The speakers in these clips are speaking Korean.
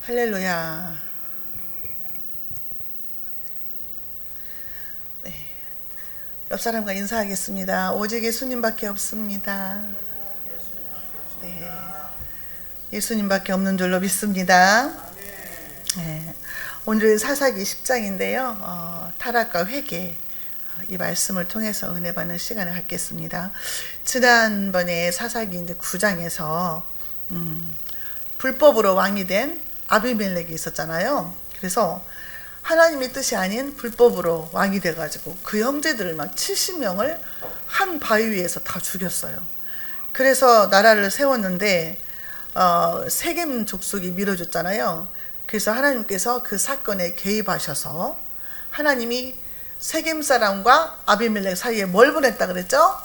할렐루야. 네. 옆 사람과 인사하겠습니다. 오직 예수님밖에 없습니다. 네. 예수님밖에 없는 줄로 믿습니다. 네. 오늘 사사기 10장인데요. 타락과 회개 이 말씀을 통해서 은혜 받는 시간을 갖겠습니다. 지난번에 사사기 9장에서 불법으로 왕이 된 아비멜렉이 있었잖아요. 그래서 하나님의 뜻이 아닌 불법으로 왕이 돼가지고 그 형제들을 막 70명을 한 바위 위에서 다 죽였어요. 그래서 나라를 세웠는데 세겜 족속이 밀어줬잖아요. 그래서 하나님께서 그 사건에 개입하셔서 하나님이 세겜 사람과 아비멜렉 사이에 뭘 보냈다 그랬죠?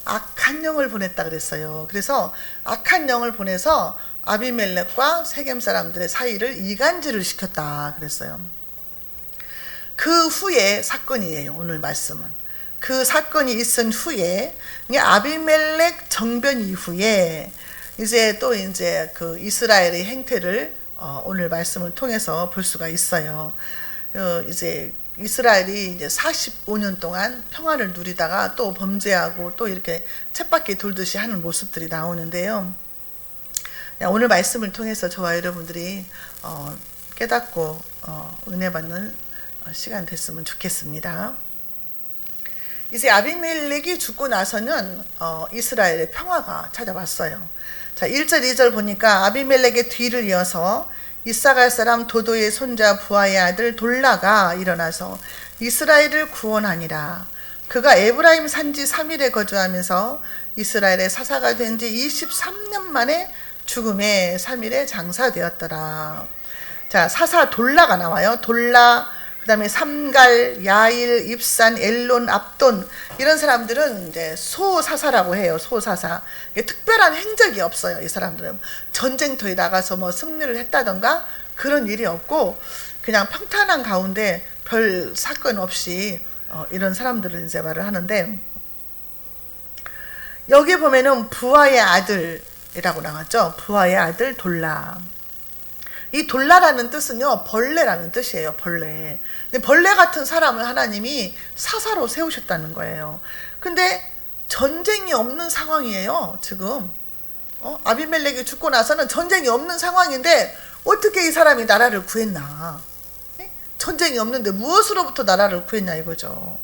악한 영을 보냈다 그랬어요. 그래서 악한 영을 보내서 아비멜렉과 세겜 사람들의 사이를 이간질을 시켰다 그랬어요. 그 후에 사건이에요. 오늘 말씀은 그 사건이 있은 후에 아비멜렉 정변 이후에 이제 그 이스라엘의 행태를 오늘 말씀을 통해서 볼 수가 있어요. 이제 이스라엘이 이제 45년 동안 평화를 누리다가 또 범죄하고 또 이렇게 쳇바퀴 돌듯이 하는 모습들이 나오는데요. 오늘 말씀을 통해서 저와 여러분들이 깨닫고 은혜 받는 시간 됐으면 좋겠습니다. 이제 아비멜렉이 죽고 나서는 이스라엘의 평화가 찾아왔어요. 자, 1절 2절 보니까 아비멜렉의 뒤를 이어서 이사갈 사람 도도의 손자 부하의 아들 돌라가 일어나서 이스라엘을 구원하니라. 그가 에브라임 산지 3일에 거주하면서 이스라엘의 사사가 된 지 23년 만에 죽음의 3일에 장사되었더라. 자, 사사 돌라가 나와요. 돌라, 그 다음에 삼갈, 야일, 입산, 엘론, 압돈 이런 사람들은 이제 소사사라고 해요. 소사사. 특별한 행적이 없어요. 이 사람들은 전쟁터에 나가서 뭐 승리를 했다던가 그런 일이 없고 그냥 평탄한 가운데 별 사건 없이 이런 사람들을 이제 말을 하는데, 여기 보면은 부하의 아들이라고 나왔죠. 부하의 아들 돌라. 이 돌라라는 뜻은요, 벌레라는 뜻이에요. 벌레. 근데 벌레 같은 사람을 하나님이 사사로 세우셨다는 거예요. 근데 전쟁이 없는 상황이에요. 지금 아비멜렉이 죽고 나서는 전쟁이 없는 상황인데 어떻게 이 사람이 나라를 구했나? 네? 전쟁이 없는데 무엇으로부터 나라를 구했냐 이거죠.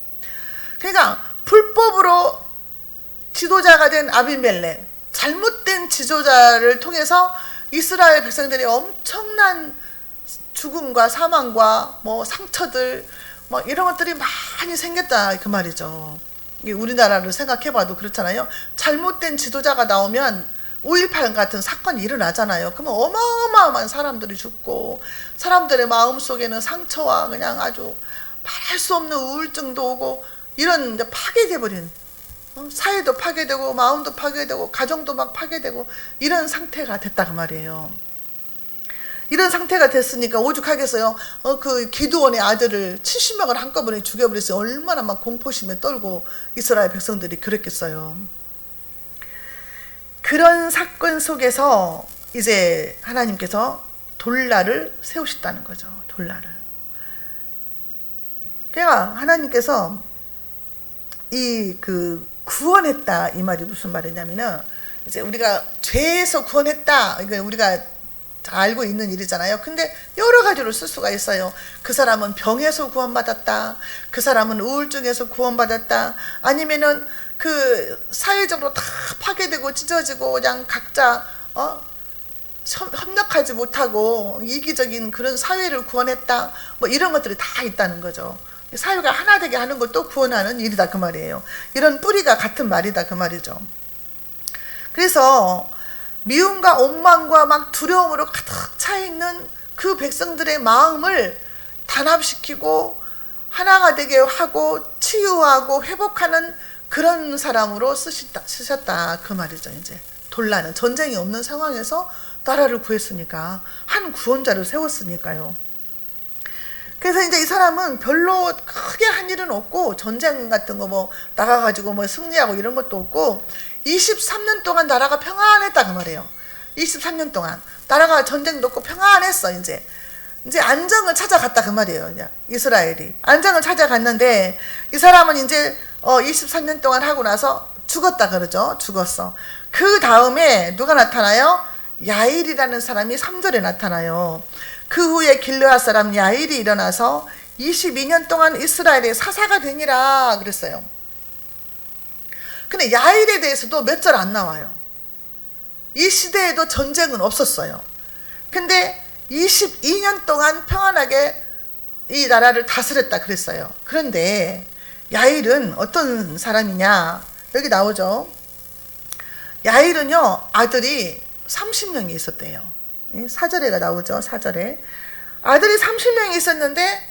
그러니까 불법으로 지도자가 된 아비멜렉, 잘못된 지도자를 통해서 이스라엘 백성들이 엄청난 죽음과 사망과 뭐 상처들 뭐 이런 것들이 많이 생겼다 그 말이죠. 우리나라를 생각해봐도 그렇잖아요. 잘못된 지도자가 나오면 5.18 같은 사건이 일어나잖아요. 그러면 어마어마한 사람들이 죽고 사람들의 마음속에는 상처와 그냥 아주 말할 수 없는 우울증도 오고 이런 이제 파괴돼버린 사회도 파괴되고 마음도 파괴되고 가정도 막 파괴되고 이런 상태가 됐다 그 말이에요. 이런 상태가 됐으니까 오죽하겠어요. 그 기드온의 아들을 70명을 한꺼번에 죽여버렸어요. 얼마나 막 공포심에 떨고 이스라엘 백성들이 그랬겠어요. 그런 사건 속에서 이제 하나님께서 돌라를 세우셨다는 거죠. 돌라를. 그러니까 하나님께서 구원했다 이 말이 무슨 말이냐면은 이제 우리가 죄에서 구원했다 이거 우리가 다 알고 있는 일이잖아요. 근데 여러 가지로 쓸 수가 있어요. 그 사람은 병에서 구원받았다. 그 사람은 우울증에서 구원받았다. 아니면은 그 사회적으로 다 파괴되고 찢어지고 그냥 각자 협력하지 못하고 이기적인 그런 사회를 구원했다. 뭐 이런 것들이 다 있다는 거죠. 사회가 하나 되게 하는 것도 구원하는 일이다 그 말이에요. 이런 뿌리가 같은 말이다 그 말이죠. 그래서 미움과 원망과 막 두려움으로 가득 차 있는 그 백성들의 마음을 단합시키고 하나가 되게 하고 치유하고 회복하는 그런 사람으로 쓰셨다 그 말이죠. 이제 돌라는 전쟁이 없는 상황에서 나라를 구했으니까 한 구원자를 세웠으니까요. 그래서 이제 이 사람은 별로 크게 한 일은 없고 전쟁 같은 거 뭐 나가가지고 뭐 승리하고 이런 것도 없고 23년 동안 나라가 평안했다 그 말이에요. 23년 동안 나라가 전쟁도 없고 평안했어. 이제 안정을 찾아갔다 그 말이에요. 그냥 이스라엘이 안정을 찾아갔는데 이 사람은 이제 23년 동안 하고 나서 죽었다 그러죠. 죽었어. 그 다음에 누가 나타나요? 야일이라는 사람이 3절에 나타나요. 그 후에 길르앗 사람 야일이 일어나서 22년 동안 이스라엘의 사사가 되니라 그랬어요. 근데 야일에 대해서도 몇 절 안 나와요. 이 시대에도 전쟁은 없었어요. 근데 22년 동안 평안하게 이 나라를 다스렸다 그랬어요. 그런데 야일은 어떤 사람이냐? 여기 나오죠. 야일은요, 아들이 30명이 있었대요. 4절에가 나오죠. 4절에. 아들이 30명이 있었는데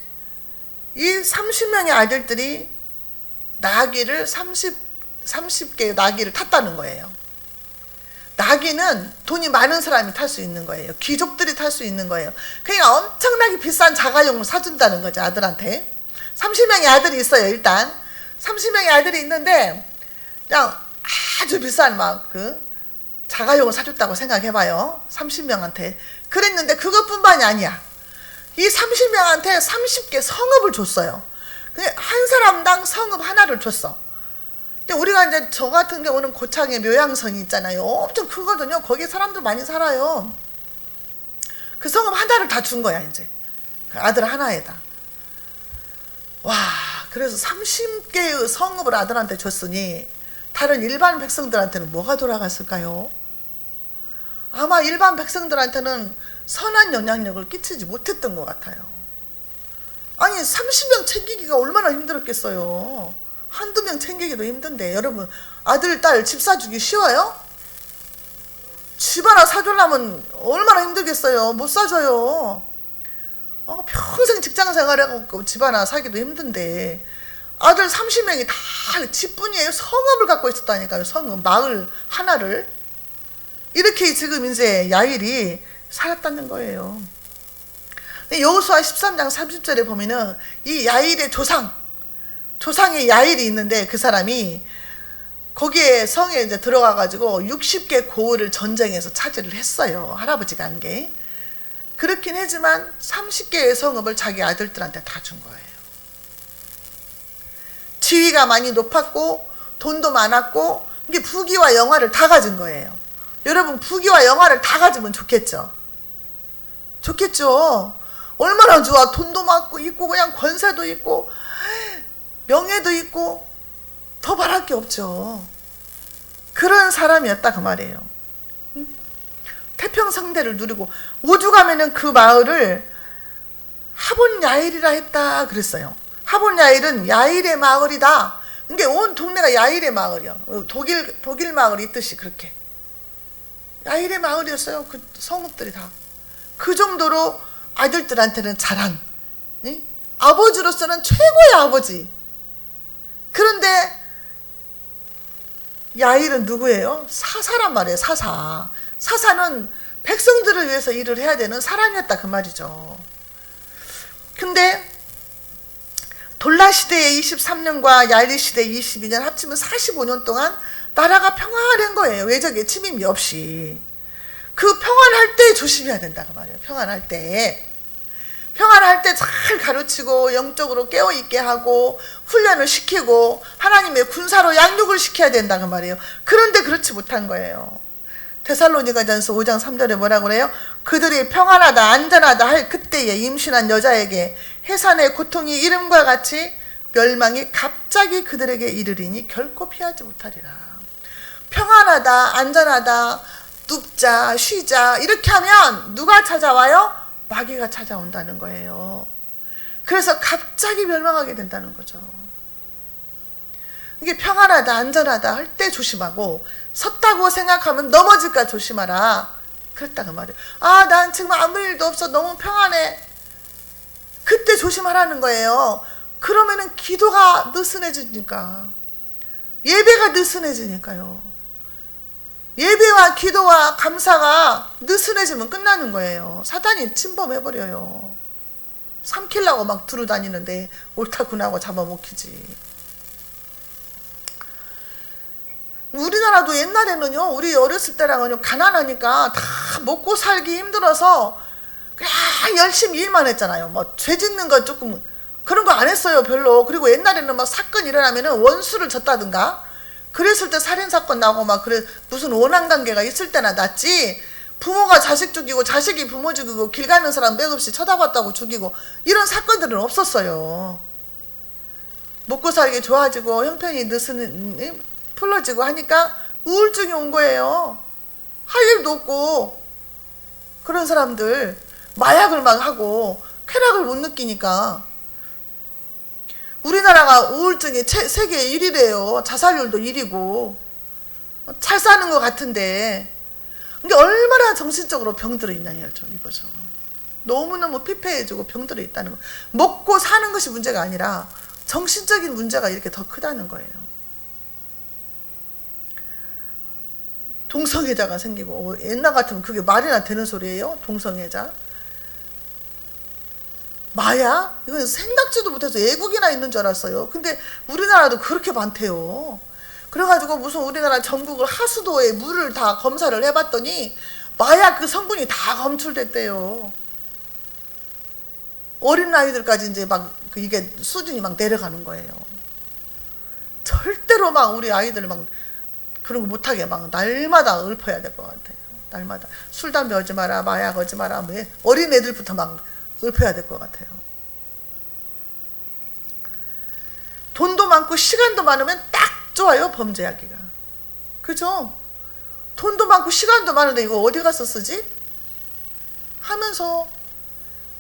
이 30명의 아들들이 나귀를 30개의 나귀를 탔다는 거예요. 나귀는 돈이 많은 사람이 탈 수 있는 거예요. 귀족들이 탈 수 있는 거예요. 그러니까 엄청나게 비싼 자가용을 사준다는 거죠. 아들한테. 30명의 아들이 있어요. 일단 30명의 아들이 있는데 그냥 아주 비싼 자가용을 사줬다고 생각해봐요. 30명한테. 그랬는데 그것뿐만이 아니야. 이 30명한테 30개 성읍을 줬어요. 한 사람당 성읍 하나를 줬어. 근데 우리가 이제 저 같은 경우는 고창에 묘양성이 있잖아요. 엄청 크거든요. 거기에 사람들 많이 살아요. 그 성읍 하나를 다 준 거야, 이제. 그 아들 하나에다. 와, 그래서 30개의 성읍을 아들한테 줬으니 다른 일반 백성들한테는 뭐가 돌아갔을까요? 아마 일반 백성들한테는 선한 영향력을 끼치지 못했던 것 같아요. 아니 30명 챙기기가 얼마나 힘들었겠어요. 한두 명 챙기기도 힘든데 여러분 아들, 딸 집 사주기 쉬워요? 집 하나 사주려면 얼마나 힘들겠어요. 못 사줘요. 평생 직장 생활해갖고 집 하나 사기도 힘든데 아들 30명이 다 집뿐이에요. 성읍을 갖고 있었다니까요. 성읍, 마을 하나를. 이렇게 지금 이제 야일이 살았다는 거예요. 여호수아 13장 30절에 보면은 이 야일의 조상의 야일이 있는데 그 사람이 거기에 성에 이제 들어가가지고 60개 고을을 전쟁에서 차지를 했어요. 할아버지가 한 게. 그렇긴 하지만 30개의 성읍을 자기 아들들한테 다 준 거예요. 지위가 많이 높았고 돈도 많았고 이게 부귀와 영화를 다 가진 거예요. 여러분 부귀와 영화를 다 가지면 좋겠죠? 좋겠죠? 얼마나 좋아. 돈도 많고 있고 그냥 권세도 있고 명예도 있고 더 바랄 게 없죠. 그런 사람이었다 그 말이에요. 태평성대를 누리고 오죽하면은 그 마을을 하본야일이라 했다 그랬어요. 하본야일은 야일의 마을이다. 그러니까 온 동네가 야일의 마을이야. 독일 마을이 있듯이 그렇게 야일의 마을이었어요. 그 성읍들이 다. 그 정도로 아들들한테는 자랑. 네? 아버지로서는 최고의 아버지. 그런데 야일은 누구예요? 사사란 말이에요. 사사. 사사는 백성들을 위해서 일을 해야 되는 사람이었다 그 말이죠. 근데 돌라 시대의 23년과 야일 시대의 22년 합치면 45년 동안 나라가 평안한 거예요. 외적의 침입이 없이. 그 평안할 때 조심해야 된다 그 말이에요. 평안할 때 잘 가르치고 영적으로 깨어있게 하고 훈련을 시키고 하나님의 군사로 양육을 시켜야 된다 그 말이에요. 그런데 그렇지 못한 거예요. 데살로니가전서 5장 3절에 뭐라고 그래요? 그들이 평안하다 안전하다 할 그때에 임신한 여자에게 해산의 고통이 이름과 같이 멸망이 갑자기 그들에게 이르리니 결코 피하지 못하리라. 평안하다 안전하다 눕자 쉬자 이렇게 하면 누가 찾아와요? 마귀가 찾아온다는 거예요. 그래서 갑자기 멸망하게 된다는 거죠. 이게 평안하다 안전하다 할 때 조심하고 섰다고 생각하면 넘어질까 조심하라 그랬다고 말이에요. 난 지금 아무 일도 없어 너무 평안해. 그때 조심하라는 거예요. 그러면은 기도가 느슨해지니까 예배가 느슨해지니까요. 예배와 기도와 감사가 느슨해지면 끝나는 거예요. 사단이 침범해버려요. 삼키려고 막 두루다니는데 옳다구나 하고 잡아먹히지. 우리나라도 옛날에는요, 우리 어렸을 때랑은요, 가난하니까 다 먹고 살기 힘들어서 그냥 열심히 일만 했잖아요. 뭐 죄 짓는 거 조금 그런 거 안 했어요, 별로. 그리고 옛날에는 막 사건 일어나면은 원수를 졌다든가 그랬을 때 살인 사건 나고 막 그래 무슨 원한 관계가 있을 때나 났지. 부모가 자식 죽이고 자식이 부모 죽이고 길 가는 사람 맥없이 쳐다봤다고 죽이고 이런 사건들은 없었어요. 먹고 살기 좋아지고 형편이 풀어지고 하니까 우울증이 온 거예요. 할 일도 없고 그런 사람들 마약을 막 하고 쾌락을 못 느끼니까. 우리나라가 우울증이 세계 1위래요. 자살률도 1위고 잘 사는 것 같은데 이게 얼마나 정신적으로 병들어 있냐죠, 이거죠. 너무너무 피폐해지고 병들어 있다는 거. 먹고 사는 것이 문제가 아니라 정신적인 문제가 이렇게 더 크다는 거예요. 동성애자가 생기고 옛날 같으면 그게 말이나 되는 소리예요. 동성애자. 마약? 이건 생각지도 못해서 외국이나 있는 줄 알았어요. 근데 우리나라도 그렇게 많대요. 그래가지고 무슨 우리나라 전국을 하수도에 물을 다 검사를 해봤더니 마약 그 성분이 다 검출됐대요. 어린 아이들까지 이제 막 이게 수준이 막 내려가는 거예요. 절대로 막 우리 아이들 막 그런 거 못하게 막 날마다 읊어야 될 것 같아요. 날마다 술 담배 하지 마라, 마약 하지 마라, 뭐 어린 애들부터 막 읊어야 될 것 같아요. 돈도 많고 시간도 많으면 딱 좋아요, 범죄하기가. 그죠? 돈도 많고 시간도 많은데 이거 어디 가서 쓰지? 하면서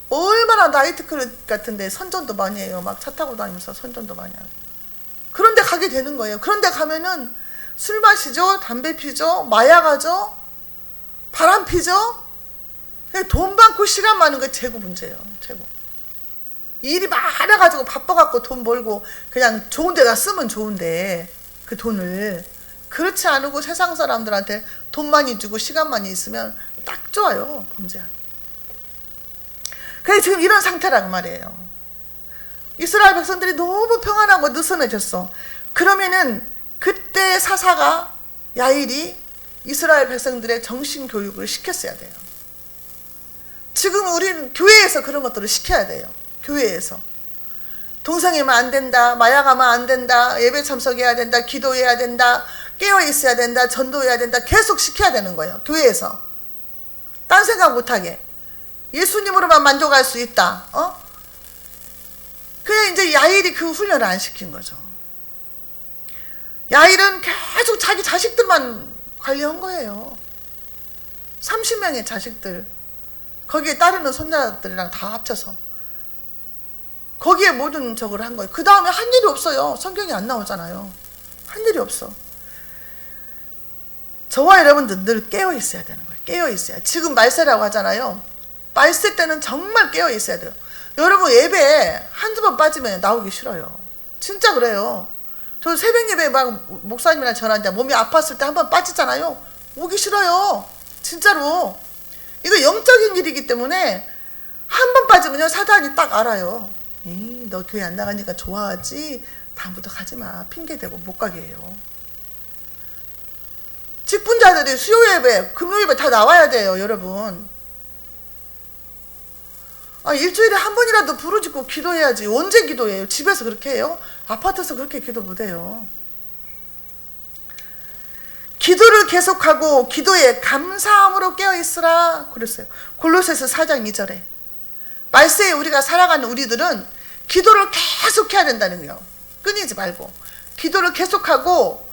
얼마나 나이트클럽 같은데 선전도 많이 해요. 막 차 타고 다니면서 선전도 많이 하고. 그런데 가게 되는 거예요. 그런데 가면은 술 마시죠, 담배 피죠, 마약하죠, 바람 피죠. 돈 많고 시간 많은 게 최고 문제예요. 최고. 일이 많아가지고 바빠갖고 돈 벌고 그냥 좋은 데다 쓰면 좋은데 그 돈을 그렇지 않고 세상 사람들한테 돈 많이 주고 시간 많이 있으면 딱 좋아요, 범죄하기. 그래서 지금 이런 상태란 말이에요. 이스라엘 백성들이 너무 평안하고 느슨해졌어. 그러면은 그때 사사가 야일이 이스라엘 백성들의 정신교육을 시켰어야 돼요. 지금 우리는 교회에서 그런 것들을 시켜야 돼요. 교회에서. 동성애면 안 된다, 마약하면 안 된다, 예배 참석해야 된다, 기도해야 된다, 깨어있어야 된다, 전도해야 된다, 계속 시켜야 되는 거예요. 교회에서. 딴 생각 못하게. 예수님으로만 만족할 수 있다. 그냥 이제 야일이 그 훈련을 안 시킨 거죠. 야일은 계속 자기 자식들만 관리한 거예요. 30명의 자식들. 거기에 따르는 손자들이랑 다 합쳐서. 거기에 모든 적을 한 거예요. 그 다음에 한 일이 없어요. 성경이 안 나오잖아요. 한 일이 없어. 저와 여러분들 늘 깨어 있어야 되는 거예요. 깨어 있어야. 지금 말세라고 하잖아요. 말세 때는 정말 깨어 있어야 돼요. 여러분 예배 한두 번 빠지면 나오기 싫어요. 진짜 그래요. 저 새벽 예배 막 목사님이랑 전화하는데 몸이 아팠을 때 한 번 빠지잖아요. 오기 싫어요. 진짜로. 이거 영적인 일이기 때문에 한 번 빠지면요 사단이 딱 알아요. 에이, 너 교회 안 나가니까 좋아하지? 다음부터 가지마. 핑계대고 못 가게 해요. 직분자들이 수요예배, 금요예배 다 나와야 돼요, 여러분. 일주일에 한 번이라도 부르짖고 기도해야지. 언제 기도해요? 집에서 그렇게 해요? 아파트에서 그렇게 기도 못해요. 기도를 계속하고 기도에 감사함으로 깨어있으라 그랬어요. 골로새서 4장 2절에. 말세에 우리가 살아가는 우리들은 기도를 계속 해야 된다는 거예요. 끊이지 말고. 기도를 계속하고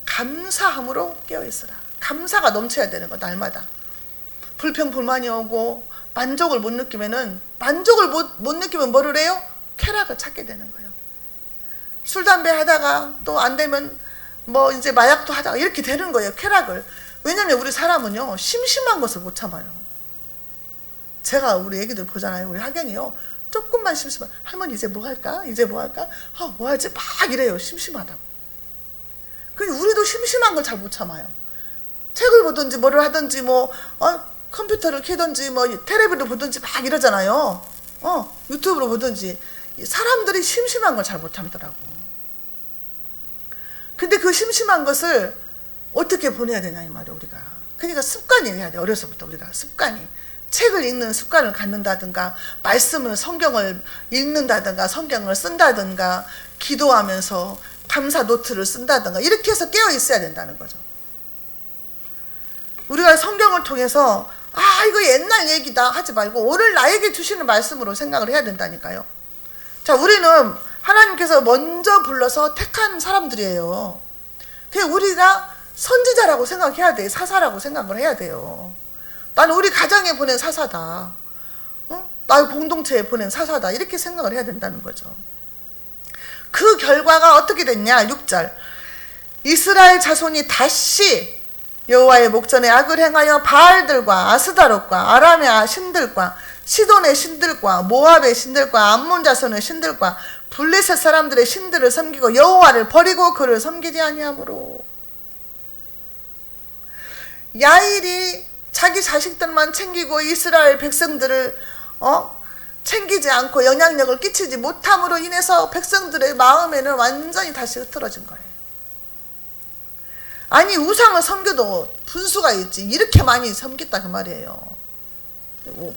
감사함으로 깨어있으라. 감사가 넘쳐야 되는 거, 날마다. 불평, 불만이 오고 만족을 못 느끼면은, 만족을 못 느끼면 뭐를 해요? 쾌락을 찾게 되는 거예요. 술, 담배 하다가 또 안 되면 뭐 이제 마약도 하다가 이렇게 되는 거예요. 쾌락을. 왜냐면 우리 사람은요, 심심한 것을 못 참아요. 제가 우리 애기들 보잖아요. 우리 하경이요. 조금만 심심한, 할머니 이제 뭐 할까? 이제 뭐 할까? 뭐 할지 막 이래요. 심심하다고. 우리도 심심한 걸 잘 못 참아요. 책을 보든지 뭐를 하든지 뭐 컴퓨터를 켜든지 뭐 텔레비를 보든지 막 이러잖아요. 유튜브로 보든지. 사람들이 심심한 걸 잘 못 참더라고. 근데 그 심심한 것을 어떻게 보내야 되냐 이 말이야 우리가. 그러니까 습관이 돼야 돼. 어려서부터 우리가 습관이. 책을 읽는 습관을 갖는다든가, 말씀을 성경을 읽는다든가, 성경을 쓴다든가, 기도하면서 감사 노트를 쓴다든가, 이렇게 해서 깨어 있어야 된다는 거죠. 우리가 성경을 통해서 이거 옛날 얘기다 하지 말고 오늘 나에게 주시는 말씀으로 생각을 해야 된다니까요. 자, 우리는 하나님께서 먼저 불러서 택한 사람들이에요. 그냥 우리가 선지자라고 생각해야 돼. 사사라고 생각을 해야 돼요. 나는 우리 가정에 보낸 사사다. 나의 공동체에 보낸 사사다. 이렇게 생각을 해야 된다는 거죠. 그 결과가 어떻게 됐냐? 6절. 이스라엘 자손이 다시 여호와의 목전에 악을 행하여 바알들과 아스다롯과 아람의 신들과 시돈의 신들과 모압의 신들과 암몬 자손의 신들과 블레셋 사람들의 신들을 섬기고 여호와를 버리고 그를 섬기지 아니하므로. 야일이 자기 자식들만 챙기고 이스라엘 백성들을 챙기지 않고 영향력을 끼치지 못함으로 인해서 백성들의 마음에는 완전히 다시 흐트러진 거예요. 아니, 우상을 섬겨도 분수가 있지 이렇게 많이 섬겼다 그 말이에요.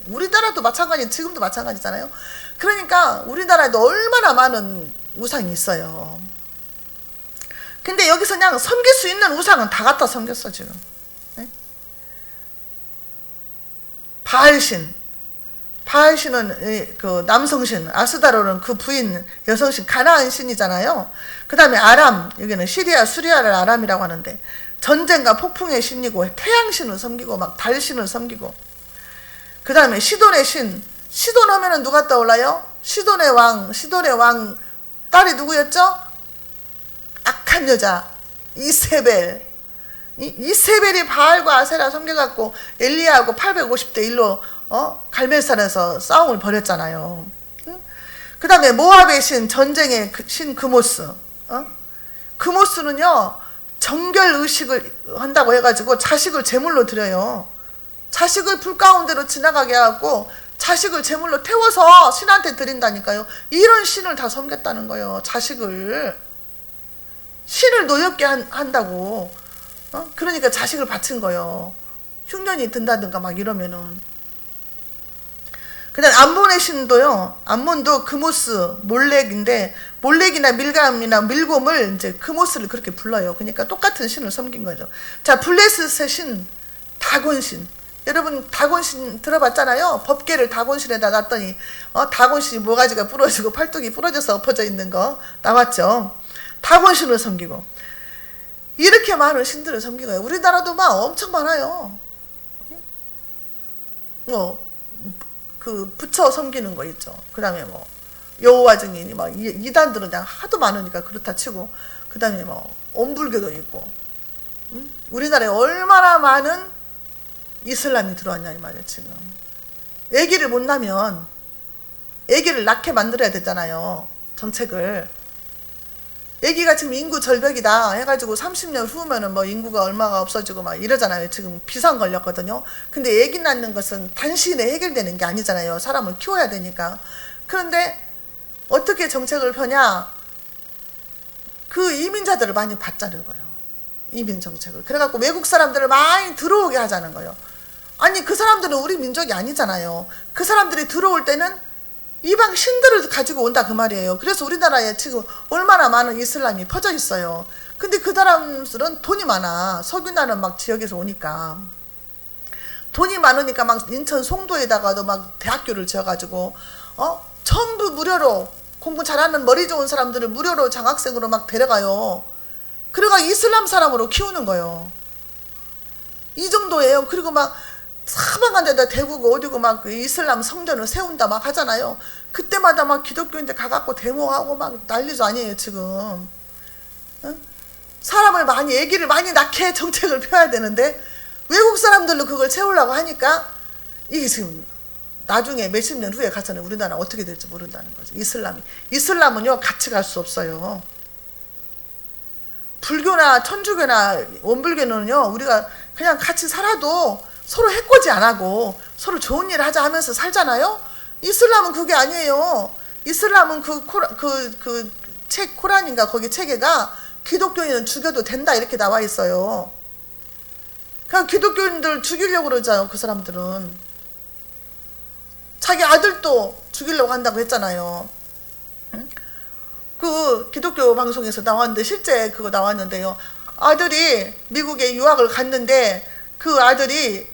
우리나라도 마찬가지, 지금도 마찬가지잖아요. 그러니까 우리나라에도 얼마나 많은 우상이 있어요. 근데 여기서 그냥 섬길 수 있는 우상은 다 갖다 섬겼어 지금. 네? 바알신은 그 남성신, 아스다로는 그 부인 여성신, 가나안 신이잖아요. 그 다음에 아람, 여기는 시리아, 수리아를 아람이라고 하는데 전쟁과 폭풍의 신이고 태양신을 섬기고 막 달신을 섬기고, 그 다음에 시돈의 신, 시돈 하면은 누가 떠올라요? 시돈의 왕 딸이 누구였죠? 악한 여자 이세벨. 이세벨이 바알과 아세라 섬겨갖고 엘리야하고 850대 1로 갈멜산에서 싸움을 벌였잖아요. 그 다음에 모압의 신, 전쟁의 신 그모스. 그모스는요 정결의식을 한다고 해가지고 자식을 제물로 드려요. 자식을 불 가운데로 지나가게 하고 자식을 제물로 태워서 신한테 드린다니까요. 이런 신을 다 섬겼다는 거예요. 자식을, 신을 노엽게 한다고. 그러니까 자식을 바친 거예요. 흉년이 든다든가 막 이러면은. 그 다음 암몬의 신도요, 암몬도 그모스, 몰렉인데, 몰렉이나 밀감이나 밀곰을 이제 그모스를 그렇게 불러요. 그러니까 똑같은 신을 섬긴 거죠. 자, 블레셋의 신, 다곤신. 여러분 다곤신 들어봤잖아요. 법궤를 다곤신에다 놨더니 다곤신이 모가지가 부러지고 팔뚝이 부러져서 엎어져 있는 거 나왔죠. 다곤신을 섬기고 이렇게 많은 신들을 섬기고요. 우리나라도 막 엄청 많아요. 그 부처 섬기는 거 있죠. 그 다음에 여호와 증인이 막 이단들은 그냥 하도 많으니까 그렇다 치고, 그 다음에 엄불교도 있고. 우리나라에 얼마나 많은 이슬람이 들어왔냐 이 말이에요. 지금 아기를 못 낳으면 아기를 낳게 만들어야 되잖아요. 정책을. 아기가 지금 인구 절벽이다 해가지고 30년 후면은 인구가 얼마가 없어지고 막 이러잖아요. 지금 비상 걸렸거든요. 근데 아기 낳는 것은 단시간에 해결되는 게 아니잖아요. 사람을 키워야 되니까. 그런데 어떻게 정책을 펴냐? 그 이민자들을 많이 받자는 거예요. 이민 정책을. 그래갖고 외국 사람들을 많이 들어오게 하자는 거예요. 아니, 그 사람들은 우리 민족이 아니잖아요. 그 사람들이 들어올 때는 이방 신들을 가지고 온다 그 말이에요. 그래서 우리나라에 지금 얼마나 많은 이슬람이 퍼져 있어요. 근데 그 사람들은 돈이 많아. 석유나는 막 지역에서 오니까. 돈이 많으니까 막 인천 송도에다가도 막 대학교를 지어가지고 전부 무료로, 공부 잘하는 머리 좋은 사람들을 무료로 장학생으로 막 데려가요. 그래가 이슬람 사람으로 키우는 거예요. 이 정도예요. 그리고 막 사방한 데다 대구고 어디고 막 이슬람 성전을 세운다 막 하잖아요. 그때마다 막 기독교인들 가갖고 데모하고 막 난리도 아니에요 지금. 사람을 많이, 애기를 많이 낳게 정책을 펴야 되는데 외국 사람들로 그걸 채우려고 하니까 이게 지금 나중에 몇십 년 후에 가서는 우리나라 어떻게 될지 모른다는 거죠. 이슬람은요 같이 갈 수 없어요. 불교나 천주교나 원불교는요 우리가 그냥 같이 살아도 서로 해코지 안 하고 서로 좋은 일을 하자 하면서 살잖아요. 이슬람은 그게 아니에요. 이슬람은 책 코란인가 거기 책에가 기독교인은 죽여도 된다 이렇게 나와 있어요. 그냥 기독교인들 죽이려고 그러잖아요. 그 사람들은 자기 아들도 죽이려고 한다고 했잖아요. 응? 그 기독교 방송에서 나왔는데 실제 그거 나왔는데요. 아들이 미국에 유학을 갔는데 그 아들이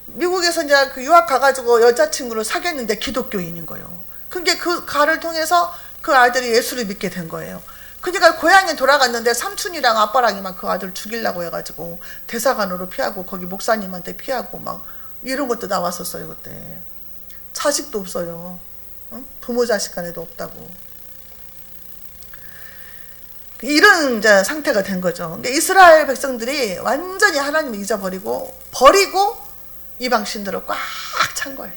미국에서 이제 그 유학 가가지고 여자친구를 사귀었는데 기독교인인 거예요. 그게 그 가를 통해서 그 아들이 예수를 믿게 된 거예요. 그러니까 고향에 돌아갔는데 삼촌이랑 아빠랑이 막 그 아들 죽이려고 해가지고 대사관으로 피하고 거기 목사님한테 피하고 막 이런 것도 나왔었어요. 그때 자식도 없어요. 응? 부모 자식 간에도 없다고. 이런 이제 상태가 된 거죠. 그러니까 이스라엘 백성들이 완전히 하나님을 잊어버리고 이방 신들을 꽉 찬 거예요.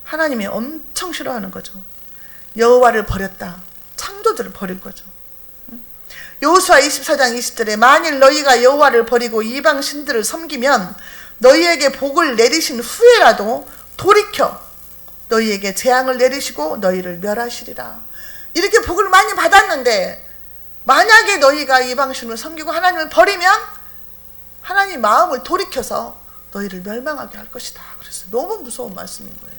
하나님이 엄청 싫어하는 거죠. 여호와를 버렸다. 창조주를 버린 거죠. 여호수아 24장 20절에 만일 너희가 여호와를 버리고 이방 신들을 섬기면 너희에게 복을 내리신 후에라도 돌이켜 너희에게 재앙을 내리시고 너희를 멸하시리라. 이렇게 복을 많이 받았는데 만약에 너희가 이방 신을 섬기고 하나님을 버리면 하나님 마음을 돌이켜서 너희를 멸망하게 할 것이다. 그래서 너무 무서운 말씀인 거예요.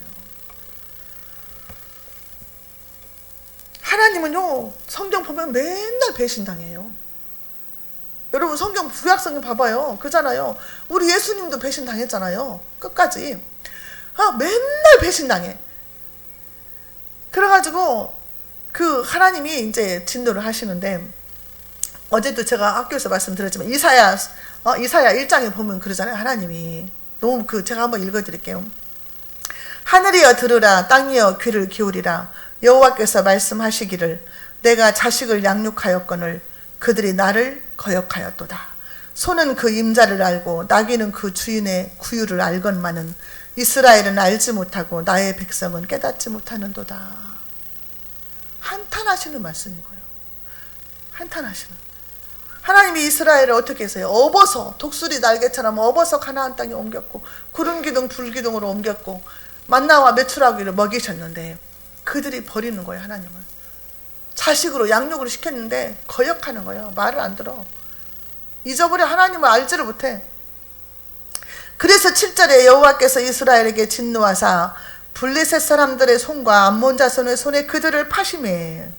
하나님은요, 성경 보면 맨날 배신당해요. 여러분 성경 구약성경 봐봐요. 그잖아요. 우리 예수님도 배신당했잖아요. 끝까지. 맨날 배신당해. 그래가지고 그 하나님이 이제 진노를 하시는데 어제도 제가 학교에서 말씀드렸지만 이사야 1장에 보면 그러잖아요. 하나님이 너무 제가 한번 읽어드릴게요. 하늘이여 들으라 땅이여 귀를 기울이라 여호와께서 말씀하시기를 내가 자식을 양육하였거늘 그들이 나를 거역하였도다. 소는 그 임자를 알고 나귀는 그 주인의 구유를 알건만은 이스라엘은 알지 못하고 나의 백성은 깨닫지 못하는도다. 한탄하시는 말씀인 거예요. 한탄하시는. 하나님이 이스라엘을 어떻게 했어요? 업어서 독수리 날개처럼 업어서 가나안 땅에 옮겼고 구름 기둥 불 기둥으로 옮겼고 만나와 메추라기를 먹이셨는데 그들이 버리는 거예요. 하나님은 자식으로 양육을 시켰는데 거역하는 거예요. 말을 안 들어. 잊어버려. 하나님을 알지를 못해. 그래서 7절에 여호와께서 이스라엘에게 진노하사 블레셋 사람들의 손과 암몬 자손의 손에 그들을 파심해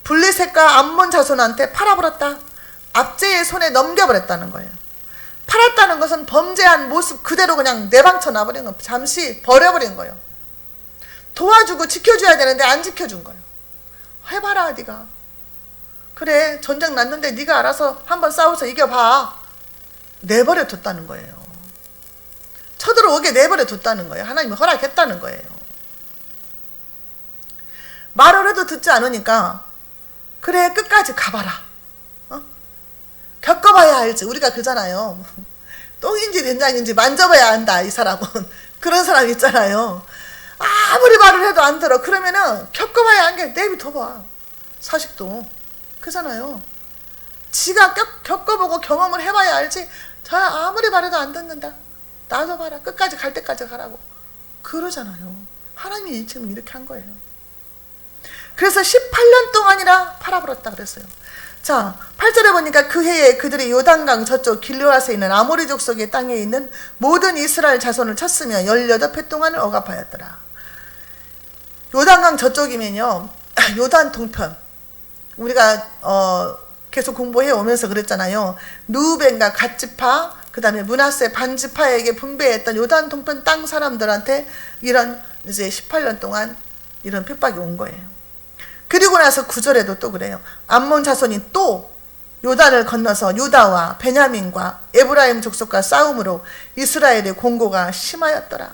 블레셋과 암몬 자손한테 팔아버렸다. 압제의 손에 넘겨버렸다는 거예요. 팔았다는 것은 범죄한 모습 그대로 그냥 내방쳐 놔버린 거예요. 잠시 버려버린 거예요. 도와주고 지켜줘야 되는데 안 지켜준 거예요. 해봐라 네가. 그래 전쟁 났는데 네가 알아서 한번 싸워서 이겨봐. 내버려 뒀다는 거예요. 쳐들어오게 내버려 뒀다는 거예요. 하나님이 허락했다는 거예요. 말을 해도 듣지 않으니까 그래 끝까지 가봐라. 겪어봐야 알지. 우리가 그잖아요. 똥인지 된장인지 만져봐야 안다. 이 사람은. 그런 사람 있잖아요. 아무리 말을 해도 안 들어. 그러면은 겪어봐야 안 게 내비둬봐. 사식도 그잖아요. 지가 겪어보고 경험을 해봐야 알지. 아무리 말해도 안 듣는다. 놔둬봐라. 끝까지 갈 때까지 가라고. 그러잖아요. 하나님이 지금 이렇게 한 거예요. 그래서 18년 동안이나 팔아버렸다 그랬어요. 자, 8절에 보니까 그 해에 그들이 요단강 저쪽 길르앗에 있는 아모리 족속의 땅에 있는 모든 이스라엘 자손을 쳤으며 18해 동안을 억압하였더라. 요단강 저쪽이면요, 요단 동편. 우리가 계속 공부해 오면서 그랬잖아요. 누벤과 갓지파, 그 다음에 므낫세 반지파에게 분배했던 요단 동편 땅 사람들한테 이런 이제 18년 동안 이런 핍박이 온 거예요. 그리고 나서 9절에도 또 그래요. 암몬 자손이 또 요단을 건너서 유다와 베냐민과 에브라임 족속과 싸움으로 이스라엘의 공고가 심하였더라.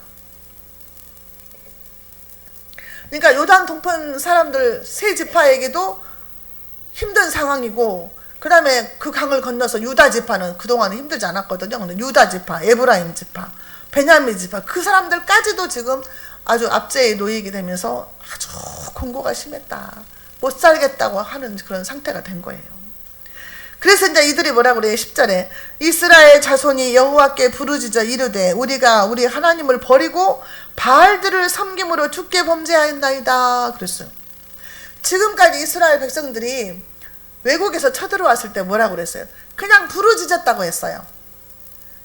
그러니까 요단 동편 사람들 세 지파에게도 힘든 상황이고, 그 다음에 그 강을 건너서 유다 지파는 그동안은 힘들지 않았거든요. 근데 유다 지파, 에브라임 지파, 베냐민 지파 그 사람들까지도 지금 아주 압제에 놓이게 되면서 아주 공고가 심했다. 못 살겠다고 하는 그런 상태가 된 거예요. 그래서 이제 이들이 뭐라고 그래요? 10절에 이스라엘 자손이 여호와께 부르짖어 이르되 우리가 우리 하나님을 버리고 바알들을 섬김으로 주께 범죄하였나이다 그랬어요. 지금까지 이스라엘 백성들이 외국에서 쳐들어왔을 때 뭐라고 그랬어요? 그냥 부르짖었다고 했어요.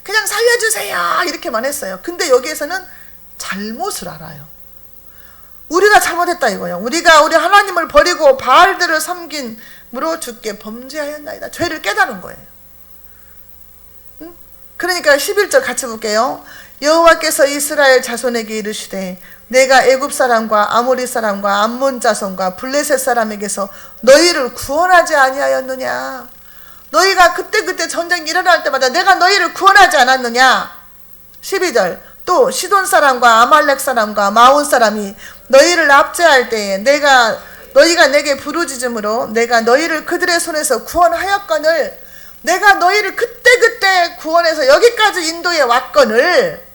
그냥 살려주세요 이렇게만 했어요. 근데 여기에서는 잘못을 알아요. 우리가 잘못했다 이거예요. 우리가 우리 하나님을 버리고 바알들을 섬김으로 주께 범죄하였나이다. 죄를 깨달은 거예요. 응? 그러니까 11절 같이 볼게요. 여호와께서 이스라엘 자손에게 이르시되 내가 애굽 사람과 아모리 사람과 암몬 자손과 블레셋 사람에게서 너희를 구원하지 아니하였느냐. 너희가 그때 전쟁이 일어날 때마다 내가 너희를 구원하지 않았느냐. 12절 또 시돈 사람과 아말렉 사람과 마온 사람이 너희를 압제할 때에 너희가 내게 부르짖음으로 내가 너희를 그들의 손에서 구원하였거늘 내가 너희를 그때 구원해서 여기까지 인도해 왔거늘.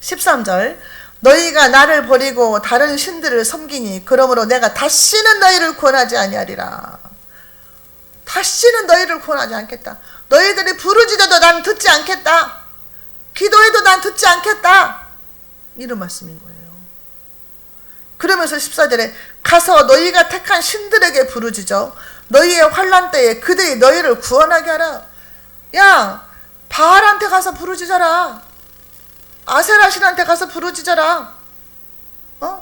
13절 너희가 나를 버리고 다른 신들을 섬기니 그러므로 내가 다시는 너희를 구원하지 아니하리라. 다시는 너희를 구원하지 않겠다. 너희들이 부르짖어도 난 듣지 않겠다. 기도해도 난 듣지 않겠다. 이런 말씀인 거예요. 그러면서 14절에 가서 너희가 택한 신들에게 부르짖어 너희의 환난 때에 그들이 너희를 구원하게 하라. 야, 바알한테 가서 부르짖어라. 아세라 신한테 가서 부르짖어라.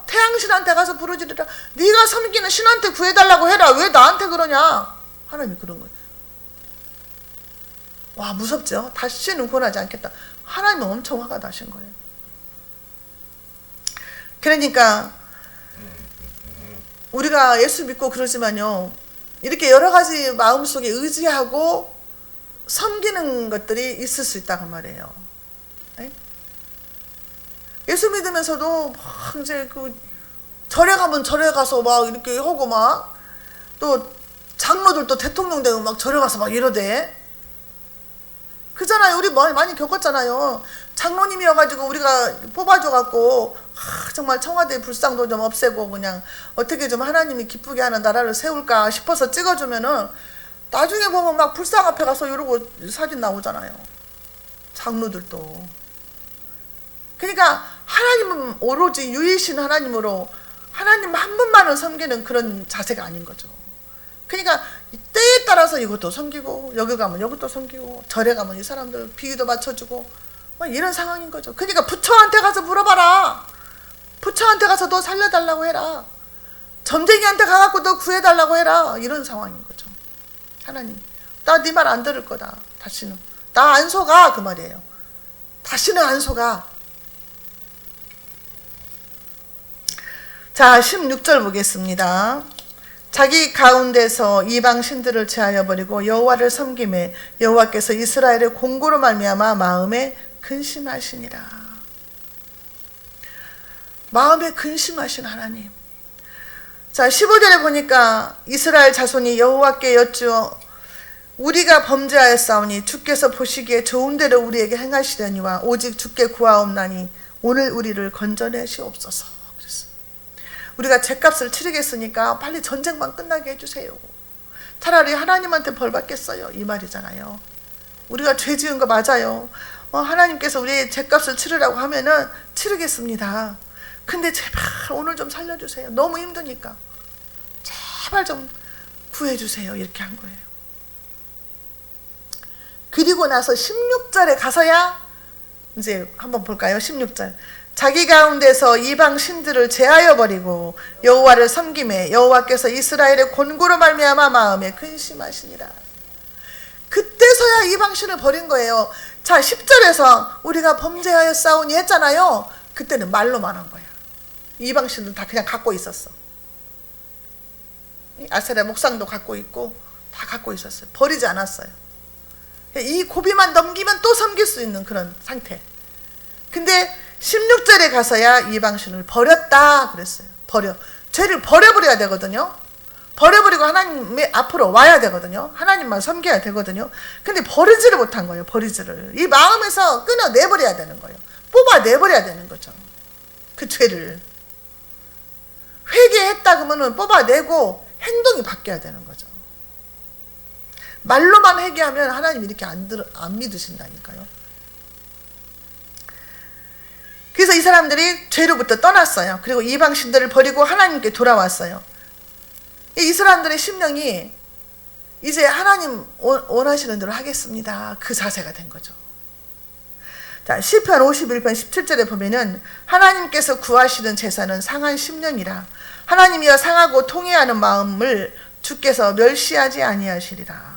태양 신한테 가서 부르짖어라. 네가 섬기는 신한테 구해달라고 해라. 왜 나한테 그러냐. 하나님이 그런 거예요. 와, 무섭죠? 다시는 구원하지 않겠다. 하나님은 엄청 화가 나신 거예요. 그러니까 우리가 예수 믿고 그러지만요, 이렇게 여러 가지 마음속에 의지하고 섬기는 것들이 있을 수 있다고 말이에요. 네? 예수 믿으면서도 막 이제 절에 가면 절에 가서 막 이렇게 하고 막 또 장로들도 대통령 되고 막 절에 가서 막 이러대. 그잖아요. 우리 많이 겪었잖아요. 장로님이어가지고 우리가 뽑아줘갖고 정말 청와대 불상도 좀 없애고 그냥 어떻게 좀 하나님이 기쁘게 하는 나라를 세울까 싶어서 찍어주면은 나중에 보면 막 불상 앞에 가서 이러고 사진 나오잖아요. 장로들도. 그러니까 하나님은 오로지 유일신 하나님으로 하나님 한 분만을 섬기는 그런 자세가 아닌 거죠. 그러니까 때에 따라서 이것도 섬기고 여기 가면 이것도 섬기고 절에 가면 이 사람들 비위도 맞춰주고 막 이런 상황인 거죠. 그러니까 부처한테 가서 물어봐라. 부처한테 가서 너 살려달라고 해라. 점쟁이한테 가갖고 너 구해달라고 해라. 이런 상황인 거죠. 하나님, 나 네 말 안 들을 거다. 다시는. 나 안 속아. 그 말이에요. 다시는 안 속아. 자, 16절 보겠습니다. 자기 가운데서 이방 신들을 제하여 버리고 여호와를 섬김에 여호와께서 이스라엘의 공고로 말미암아 마음에 근심하시니라. 마음에 근심하신 하나님. 자, 15절에 보니까 이스라엘 자손이 여호와께 여쭈어 우리가 범죄하였사오니 주께서 보시기에 좋은 대로 우리에게 행하시려니와 오직 주께 구하옵나니 오늘 우리를 건져내시옵소서. 우리가 죄값을 치르겠으니까 빨리 전쟁만 끝나게 해주세요. 차라리 하나님한테 벌 받겠어요. 이 말이잖아요. 우리가 죄 지은 거 맞아요. 하나님께서 우리의 죄값을 치르라고 하면은 치르겠습니다. 근데 제발 오늘 좀 살려주세요. 너무 힘드니까. 제발 좀 구해주세요. 이렇게 한 거예요. 그리고 나서 16절에 가서야 이제 한번 볼까요? 16절. 자기 가운데서 이방 신들을 제하여 버리고 여호와를 섬김에 여호와께서 이스라엘의 곤고로 말미암아 마음에 근심하시니라. 그때서야 이방 신을 버린 거예요. 자, 10절에서 우리가 범죄하였사오니 했잖아요. 그때는 말로만 한 거야. 이방 신들 다 그냥 갖고 있었어. 아세라 목상도 갖고 있고 다 갖고 있었어요. 버리지 않았어요. 이 고비만 넘기면 또 섬길 수 있는 그런 상태. 근데 16절에 가서야 이방신을 버렸다 그랬어요. 죄를 버려버려야 되거든요. 버려버리고 하나님 앞으로 와야 되거든요. 하나님만 섬겨야 되거든요. 근데 버리지를 못한 거예요. 버리지를. 이 마음에서 끊어내버려야 되는 거예요. 뽑아내버려야 되는 거죠. 그 죄를. 회개했다 그러면 뽑아내고 행동이 바뀌어야 되는 거죠. 말로만 회개하면 하나님 이렇게 안 믿으신다니까요. 그래서 이 사람들이 죄로부터 떠났어요. 그리고 이방신들을 버리고 하나님께 돌아왔어요. 이 사람들의 심령이 이제 하나님 원하시는 대로 하겠습니다. 그 자세가 된 거죠. 자, 시편 51편 17절에 보면은 하나님께서 구하시는 제사는 상한 심령이라 하나님이여 상하고 통회하는 마음을 주께서 멸시하지 아니하시리라.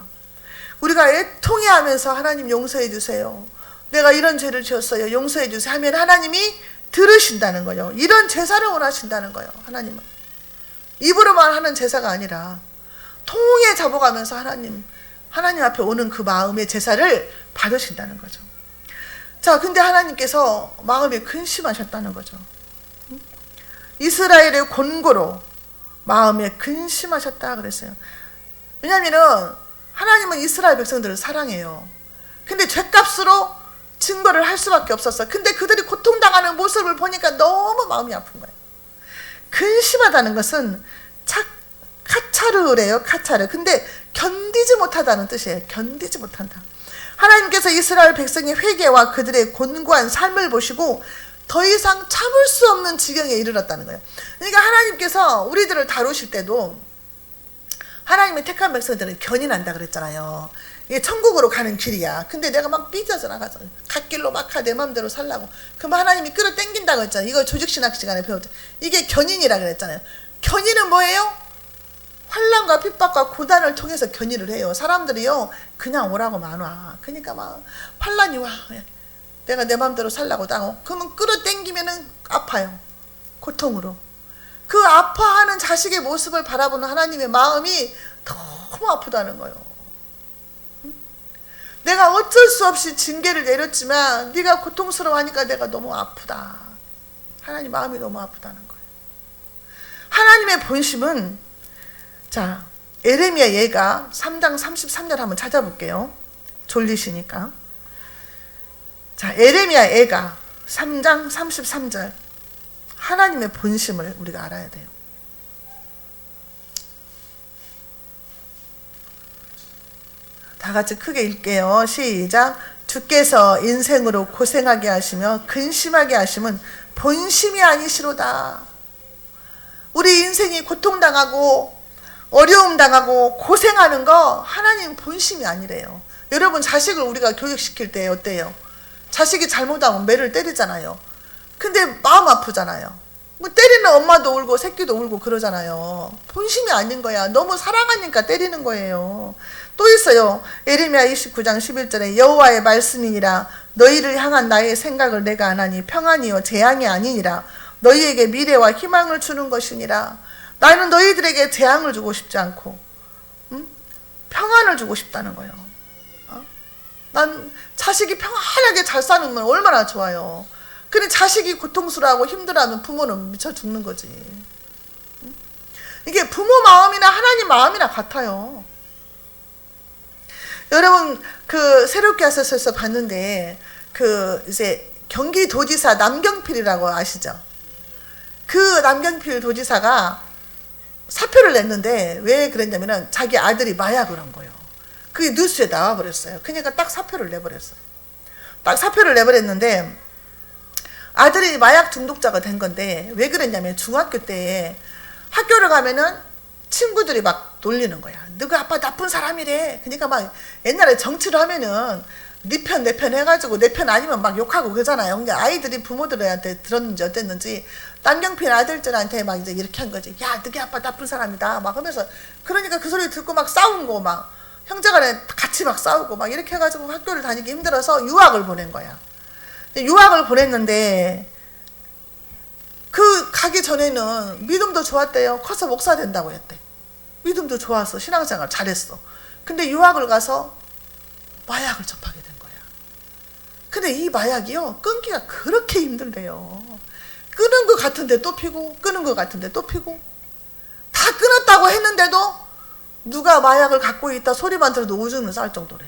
우리가 애통해하면서 하나님 용서해 주세요. 내가 이런 죄를 지었어요. 용서해 주세요 하면 하나님이 들으신다는 거예요. 이런 제사를 원하신다는 거예요. 하나님은 입으로만 하는 제사가 아니라 통에 잡아가면서 하나님 앞에 오는 그 마음의 제사를 받으신다는 거죠. 자, 근데 하나님께서 마음에 근심하셨다는 거죠. 이스라엘의 곤고로 마음에 근심하셨다 그랬어요. 왜냐하면은 하나님은 이스라엘 백성들을 사랑해요. 근데 죄값으로 증거를 할 수밖에 없었어. 근데 그들이 고통당하는 모습을 보니까 너무 마음이 아픈 거예요. 근심하다는 것은 카차르래요. 카차르. 근데 견디지 못하다는 뜻이에요. 견디지 못한다. 하나님께서 이스라엘 백성의 회개와 그들의 곤고한 삶을 보시고 더 이상 참을 수 없는 지경에 이르렀다는 거예요. 그러니까 하나님께서 우리들을 다루실 때도 하나님의 택한 백성들은 견인한다 그랬잖아요. 이게 천국으로 가는 길이야. 근데 내가 막 삐져서 나가서 갓길로 막 가 내 맘대로 살라고. 그럼 하나님이 끌어당긴다고 했잖아요. 이거 조직신학 시간에 배웠죠. 이게 견인이라 그랬잖아요. 견인은 뭐예요? 환난과 핍박과 고난을 통해서 견인을 해요. 사람들이요 그냥 오라고만 와. 그러니까 막 환난이 와. 내가 내 맘대로 살라고 당하고 그러면 끌어당기면은 아파요. 고통으로. 그 아파하는 자식의 모습을 바라보는 하나님의 마음이 너무 아프다는 거예요. 내가 어쩔 수 없이 징계를 내렸지만 네가 고통스러워하니까 내가 너무 아프다. 하나님 마음이 너무 아프다는 거예요. 하나님의 본심은 자, 에레미야 예가 3장 33절 한번 찾아볼게요. 졸리시니까. 자, 에레미야 예가 3장 33절. 하나님의 본심을 우리가 알아야 돼요. 다 같이 크게 읽게요. 시작. 주께서 인생으로 고생하게 하시며 근심하게 하심은 본심이 아니시로다. 우리 인생이 고통당하고 어려움 당하고 고생하는 거 하나님 본심이 아니래요. 여러분 자식을 우리가 교육시킬 때 어때요? 자식이 잘못하면 매를 때리잖아요. 근데 마음 아프잖아요. 뭐 때리는 엄마도 울고 새끼도 울고 그러잖아요. 본심이 아닌 거야. 너무 사랑하니까 때리는 거예요. 또 있어요. 에레미야 29장 11절에 여호와의 말씀이니라 너희를 향한 나의 생각을 내가 아나니 평안이요 재앙이 아니니라 너희에게 미래와 희망을 주는 것이니라. 나는 너희들에게 재앙을 주고 싶지 않고 평안을 주고 싶다는 거예요. 난 자식이 평안하게 잘 사는 건 얼마나 좋아요. 근데 자식이 고통스러워하고 힘들어하면 부모는 미쳐 죽는 거지. 이게 부모 마음이나 하나님 마음이나 같아요. 여러분 그 새롭게 하셔서 봤는데 그 이제 경기도지사 남경필이라고 아시죠? 그 남경필 도지사가 사표를 냈는데 왜 그랬냐면은 자기 아들이 마약을 한 거예요. 그게 뉴스에 나와버렸어요. 그러니까 딱 사표를 내버렸어요. 딱 사표를 내버렸는데 아들이 마약 중독자가 된 건데 왜 그랬냐면 중학교 때 학교를 가면은 친구들이 막 놀리는 거야. 너가 아빠 나쁜 사람이래. 그러니까 막 옛날에 정치를 하면은 네 편 내 편 해가지고 내 편 아니면 막 욕하고 그러잖아요. 그러니까 아이들이 부모들한테 들었는지 어땠는지 남경필 아들들한테 막 이제 이렇게 한 거지. 야, 너희 아빠 나쁜 사람이다. 막 하면서 그러니까 그 소리 듣고 막 싸우고 막 형제간에 같이 막 싸우고 막 이렇게 해가지고 학교를 다니기 힘들어서 유학을 보낸 거야. 유학을 보냈는데 그 가기 전에는 믿음도 좋았대요. 커서 목사 된다고 했대. 믿음도 좋았어. 신앙생활 잘했어. 근데 유학을 가서 마약을 접하게 된 거야. 근데 이 마약이요 끊기가 그렇게 힘들대요. 끊은 것 같은데 또 피고 끊은 것 같은데 또 피고 다 끊었다고 했는데도 누가 마약을 갖고 있다 소리만 들어도 오줌을 쌀 정도래.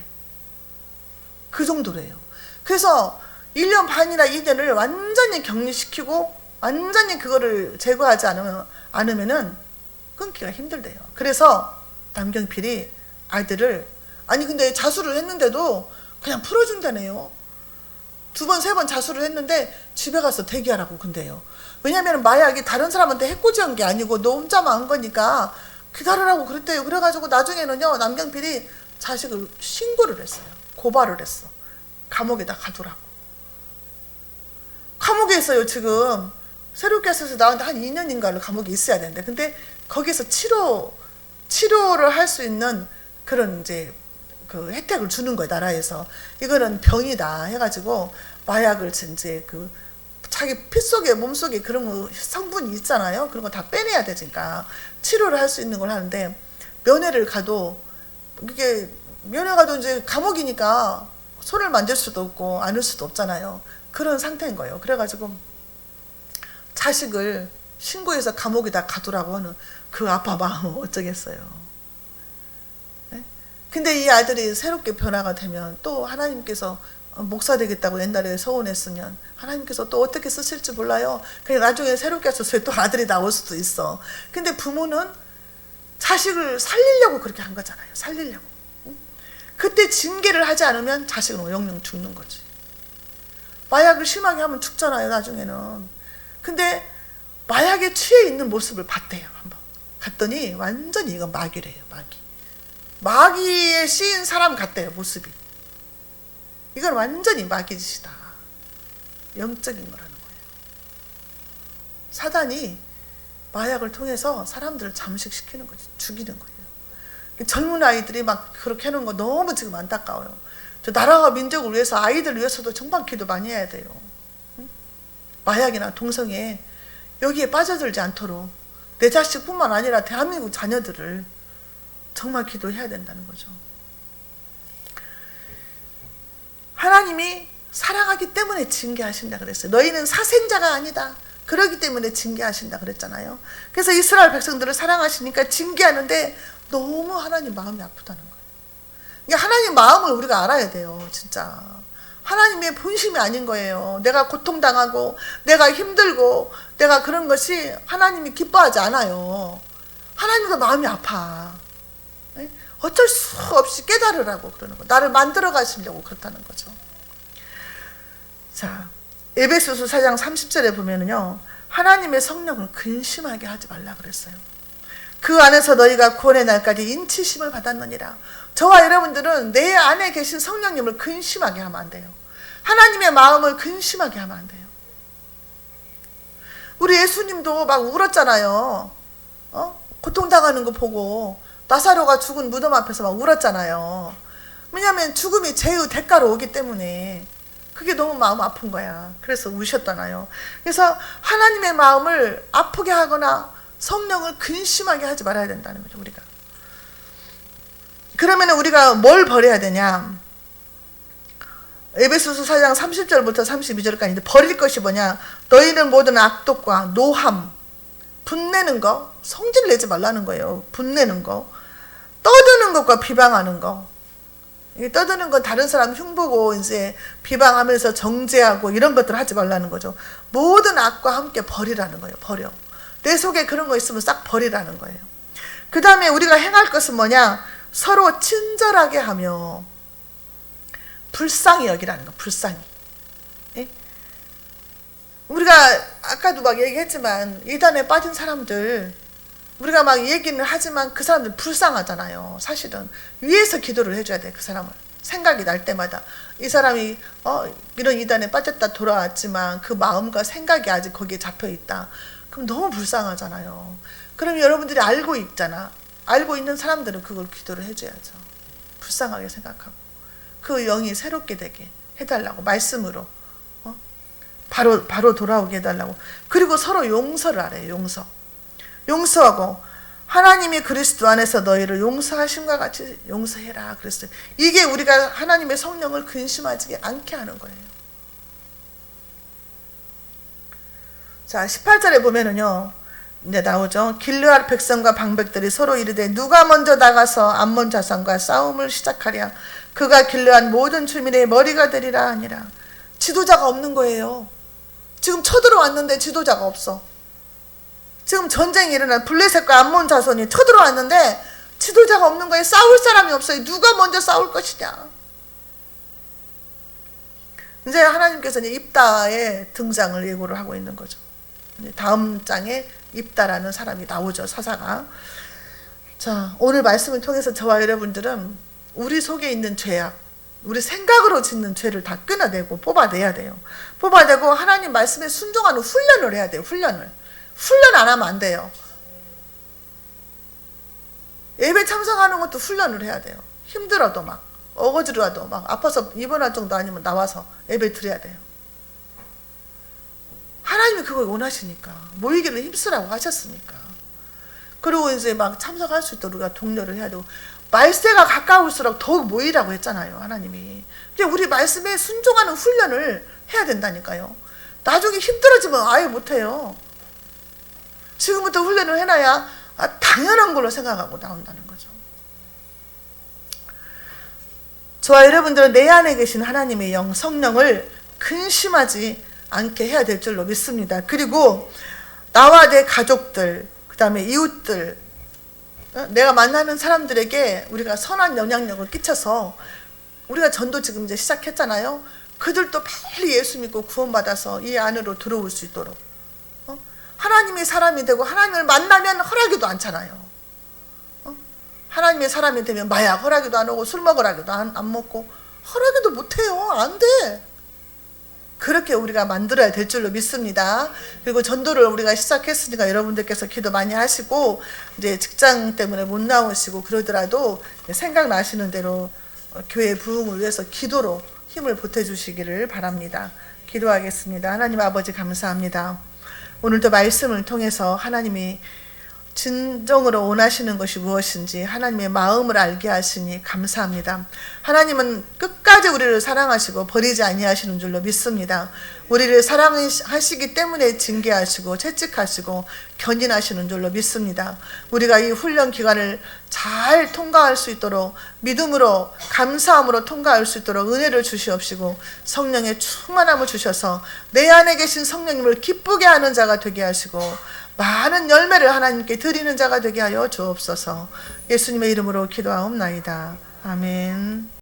그 정도래요. 그래서 1년 반이나 2년을 완전히 격리시키고 완전히 그거를 제거하지 않으면은 끊기가 힘들대요. 그래서 남경필이 아이들을 아니 근데 자수를 했는데도 그냥 풀어준다네요. 2번 3번 자수를 했는데 집에 가서 대기하라고 근데요. 왜냐하면 마약이 다른 사람한테 해코지한 게 아니고 너 혼자만 한 거니까 기다리라고 그랬대요. 그래가지고 나중에는요, 남경필이 자식을 신고를 했어요. 고발을 했어. 감옥에다 가두라고. 감옥에 있어요, 지금. 새롭게 해서 나왔는데 한 2년인가를 감옥에 있어야 되는데. 근데 거기서 치료를 할 수 있는 그런 이제 그 혜택을 주는 거예요, 나라에서. 이거는 병이다 해가지고 마약을 이제 그 자기 피 속에, 몸 속에 그런 거 성분이 있잖아요. 그런 거 다 빼내야 되니까 치료를 할 수 있는 걸 하는데, 면회를 가도 이게 면회 가도 이제 감옥이니까 손을 만질 수도 없고 안을 수도 없잖아요. 그런 상태인 거예요. 그래가지고 자식을 신고해서 감옥에다 가두라고 하는 그 아빠 마음은 어쩌겠어요. 네? 근데 이 아들이 새롭게 변화가 되면 또 하나님께서 목사 되겠다고 옛날에 서운했으면 하나님께서 또 어떻게 쓰실지 몰라요. 그냥 나중에 새롭게 해서 또 아들이 나올 수도 있어. 근데 부모는 자식을 살리려고 그렇게 한 거잖아요. 살리려고. 그때 징계를 하지 않으면 자식은 영영 죽는 거지. 마약을 심하게 하면 죽잖아요, 나중에는. 근데 마약에 취해 있는 모습을 봤대요, 한번. 갔더니 완전히 이건 마귀래요, 마귀. 마귀에 씌인 사람 같대요, 모습이. 이건 완전히 마귀 짓이다. 영적인 거라는 거예요. 사단이 마약을 통해서 사람들을 잠식시키는 거지, 죽이는 거예요. 젊은 아이들이 막 그렇게 하는 거 너무 지금 안타까워요. 저 나라와 민족을 위해서, 아이들 위해서도 정말 기도 많이 해야 돼요. 응? 마약이나 동성애 여기에 빠져들지 않도록 내 자식뿐만 아니라 대한민국 자녀들을 정말 기도해야 된다는 거죠. 하나님이 사랑하기 때문에 징계하신다 그랬어요. 너희는 사생자가 아니다. 그러기 때문에 징계하신다 그랬잖아요. 그래서 이스라엘 백성들을 사랑하시니까 징계하는데 너무 하나님 마음이 아프다는 거예요. 그러니까 하나님 마음을 우리가 알아야 돼요. 진짜 하나님의 본심이 아닌 거예요. 내가 고통당하고 내가 힘들고 내가 그런 것이 하나님이 기뻐하지 않아요. 하나님도 마음이 아파. 어쩔 수 없이 깨달으라고 그러는 거. 나를 만들어 가시려고 그렇다는 거죠. 자, 에베소서 4장 30절에 보면은요, 하나님의 성령을 근심하게 하지 말라 그랬어요. 그 안에서 너희가 구원의 날까지 인치심을 받았느니라. 저와 여러분들은 내 안에 계신 성령님을 근심하게 하면 안 돼요. 하나님의 마음을 근심하게 하면 안 돼요. 우리 예수님도 막 울었잖아요. 고통당하는 거 보고 나사로가 죽은 무덤 앞에서 막 울었잖아요. 왜냐하면 죽음이 죄의 대가로 오기 때문에 그게 너무 마음 아픈 거야. 그래서 우셨잖아요. 그래서 하나님의 마음을 아프게 하거나 성령을 근심하게 하지 말아야 된다는 거죠, 우리가. 그러면 우리가 뭘 버려야 되냐? 에베소서 4장 30절부터 32절까지 버릴 것이 뭐냐? 너희는 모든 악독과 노함, 분내는 거, 성질 내지 말라는 거예요. 분내는 거, 떠드는 것과 비방하는 거. 떠드는 건 다른 사람 흉보고 이제 비방하면서 정죄하고 이런 것들 하지 말라는 거죠. 모든 악과 함께 버리라는 거예요. 버려. 내 속에 그런 거 있으면 싹 버리라는 거예요. 그 다음에 우리가 행할 것은 뭐냐? 서로 친절하게 하며 불쌍히 여기라는 거. 불쌍히. 예? 우리가 아까도 막 얘기했지만 이단에 빠진 사람들, 우리가 막 얘기는 하지만 그 사람들 불쌍하잖아요. 사실은 위에서 기도를 해줘야 돼. 그 사람을 생각이 날 때마다 이 사람이 이런 이단에 빠졌다 돌아왔지만 그 마음과 생각이 아직 거기에 잡혀있다. 그럼 너무 불쌍하잖아요. 그럼 여러분들이 알고 있잖아. 알고 있는 사람들은 그걸 기도를 해줘야죠. 불쌍하게 생각하고 그 영이 새롭게 되게 해달라고 말씀으로 바로 돌아오게 해달라고. 그리고 서로 용서를 하래요. 용서하고 하나님이 그리스도 안에서 너희를 용서하심과 같이 용서해라 그랬어요. 이게 우리가 하나님의 성령을 근심하지 않게 하는 거예요. 자, 18절에 보면은요, 이제 나오죠. 길르앗 백성과 방백들이 서로 이르되 누가 먼저 나가서 암몬 자손과 싸움을 시작하랴. 그가 길르앗 모든 주민의 머리가 되리라 하니라. 지도자가 없는 거예요. 지금 쳐들어왔는데 지도자가 없어. 지금 전쟁이 일어나 블레셋과 암몬 자손이 쳐들어왔는데 지도자가 없는 거예요. 싸울 사람이 없어요. 누가 먼저 싸울 것이냐. 이제 하나님께서 입다의 등장을 예고를 하고 있는 거죠. 다음 장에 입다라는 사람이 나오죠. 사사가. 자, 오늘 말씀을 통해서 저와 여러분들은 우리 속에 있는 죄악, 우리 생각으로 짓는 죄를 다 끊어내고 뽑아내야 돼요. 뽑아내고 하나님 말씀에 순종하는 훈련을 해야 돼요. 훈련 안 하면 안 돼요. 예배 참석하는 것도 훈련을 해야 돼요. 힘들어도 막 어거지로라도 막 아파서 입원할 정도 아니면 나와서 예배 드려야 돼요. 하나님이 그걸 원하시니까, 모이기를 힘쓰라고 하셨으니까. 그리고 이제 막 참석할 수 있도록 우리가 독려를 해야 되고, 말세가 가까울수록 더욱 모이라고 했잖아요, 하나님이. 그냥 우리 말씀에 순종하는 훈련을 해야 된다니까요. 나중에 힘들어지면 아예 못해요. 지금부터 훈련을 해놔야 당연한 걸로 생각하고 나온다는 거죠. 저와 여러분들은 내 안에 계신 하나님의 영, 성령을 근심하지 않게 해야 될 줄로 믿습니다. 그리고 나와 내 가족들, 그 다음에 이웃들, 내가 만나는 사람들에게 우리가 선한 영향력을 끼쳐서, 우리가 전도 지금 이제 시작했잖아요. 그들도 빨리 예수 믿고 구원받아서 이 안으로 들어올 수 있도록, 하나님의 사람이 되고, 하나님을 만나면 허락이도 않잖아요. 하나님의 사람이 되면 마약 허락이도 안 오고, 술 먹으라기도 안 먹고, 허락이도 못해요. 안 돼. 그렇게 우리가 만들어야 될 줄로 믿습니다. 그리고 전도를 우리가 시작했으니까 여러분들께서 기도 많이 하시고, 이제 직장 때문에 못 나오시고 그러더라도 생각나시는 대로 교회 부흥을 위해서 기도로 힘을 보태주시기를 바랍니다. 기도하겠습니다. 하나님 아버지 감사합니다. 오늘도 말씀을 통해서 하나님이 진정으로 원하시는 것이 무엇인지 하나님의 마음을 알게 하시니 감사합니다. 하나님은 끝까지 우리를 사랑하시고 버리지 아니하시는 줄로 믿습니다. 우리를 사랑하시기 때문에 징계하시고 채찍하시고 견인하시는 줄로 믿습니다. 우리가 이 훈련 기간을 잘 통과할 수 있도록, 믿음으로 감사함으로 통과할 수 있도록 은혜를 주시옵시고, 성령의 충만함을 주셔서 내 안에 계신 성령님을 기쁘게 하는 자가 되게 하시고, 많은 열매를 하나님께 드리는 자가 되게 하여 주옵소서. 예수님의 이름으로 기도하옵나이다. 아멘.